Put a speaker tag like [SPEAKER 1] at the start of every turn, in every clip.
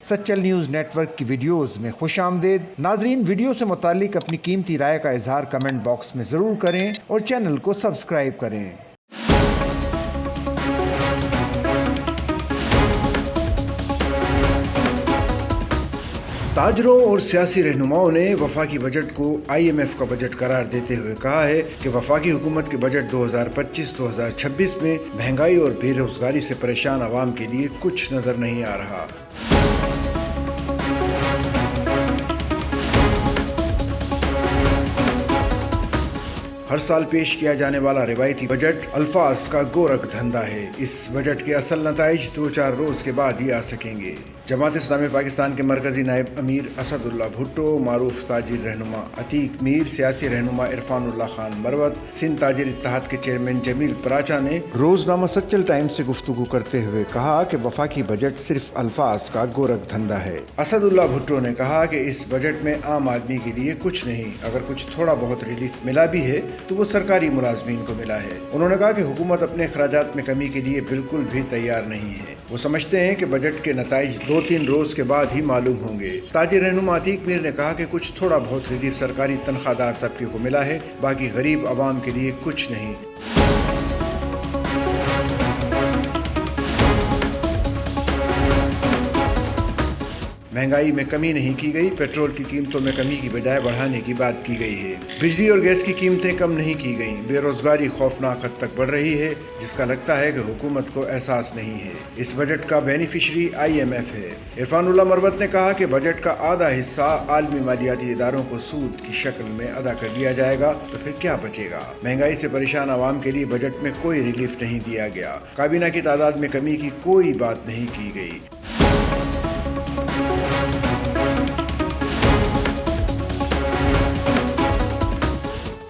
[SPEAKER 1] Sachal news net work کی videos میں خوش آمدید۔ ناظرین، ویڈیو سے متعلق اپنی قیمتی رائے کا اظہار کمنٹ باکس میں ضرور کریں اور چینل کو سبسکرائب کریں۔ تاجروں اور سیاسی رہنماؤں نے وفاقی بجٹ کو IMF کا بجٹ قرار دیتے ہوئے کہا ہے کہ وفاقی حکومت کے بجٹ 2025-2026 میں مہنگائی اور بے روزگاری سے پریشان عوام کے لیے کچھ نظر نہیں آ رہا۔ ہر سال پیش کیا جانے والا روایتی بجٹ الفاظ کا گورکھ دھندا ہے۔ اس بجٹ کے اصل نتائج 2-4 روز کے بعد ہی آ سکیں گے۔ جماعت اسلامی پاکستان کے مرکزی نائب امیر اسد اللہ بھٹو، معروف تاجر رہنما عتیق میر، سیاسی رہنما عرفان اللہ خان مروت، سندھ تاجر اتحاد کے چیئرمین جمیل پراچا نے روزنامہ سچل ٹائمز سے گفتگو کرتے ہوئے کہا کہ وفاقی بجٹ صرف الفاظ کا گورکھ دھندا ہے۔ اسد اللہ بھٹو نے کہا کہ اس بجٹ میں عام آدمی کے لیے کچھ نہیں، اگر کچھ تھوڑا بہت ریلیف ملا بھی ہے تو وہ سرکاری ملازمین کو ملا ہے۔ انہوں نے کہا کہ حکومت اپنے اخراجات میں کمی کے لیے بالکل بھی تیار نہیں ہے۔ وہ سمجھتے ہیں کہ بجٹ کے نتائج 2-3 روز کے بعد ہی معلوم ہوں گے۔ تاجر رہنما عتیق میر نے کہا کہ کچھ تھوڑا بہت ریلیف سرکاری تنخواہ دار طبقے کو ملا ہے، باقی غریب عوام کے لیے کچھ نہیں۔ مہنگائی میں کمی نہیں کی گئی، پیٹرول کی قیمتوں میں کمی کی بجائے بڑھانے کی بات کی گئی ہے۔ بجلی اور گیس کی قیمتیں کم نہیں کی گئیں۔ بے روزگاری خوفناک حد تک بڑھ رہی ہے، جس کا لگتا ہے کہ حکومت کو احساس نہیں ہے۔ اس بجٹ کا بینیفیشری IMF ہے۔ عرفان اللہ مروت نے کہا کہ بجٹ کا آدھا حصہ عالمی مالیاتی اداروں کو سود کی شکل میں ادا کر دیا جائے گا تو پھر کیا بچے گا؟ مہنگائی سے پریشان عوام کے لیے بجٹ میں کوئی ریلیف نہیں دیا گیا۔ کابینہ کی تعداد میں کمی کی کوئی بات نہیں کی گئی۔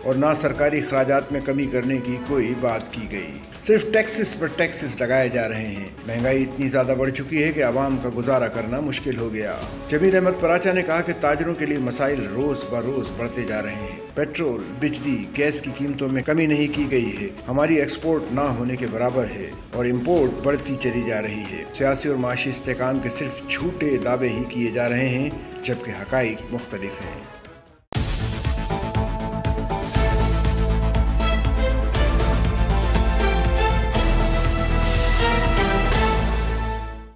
[SPEAKER 1] اور نہ سرکاری اخراجات میں کمی کرنے کی کوئی بات کی گئی۔ صرف ٹیکسز پر ٹیکسز لگائے جا رہے ہیں۔ مہنگائی اتنی زیادہ بڑھ چکی ہے کہ عوام کا گزارا کرنا مشکل ہو گیا۔ جمیل احمد پراچا نے کہا کہ تاجروں کے لیے مسائل روز بروز بڑھتے جا رہے ہیں۔ پیٹرول، بجلی، گیس کی قیمتوں میں کمی نہیں کی گئی ہے۔ ہماری ایکسپورٹ نہ ہونے کے برابر ہے اور امپورٹ بڑھتی چلی جا رہی ہے۔ سیاسی اور معاشی استحکام کے صرف جھوٹے دعوے ہی کیے جا رہے ہیں، جبکہ حقائق مختلف ہیں۔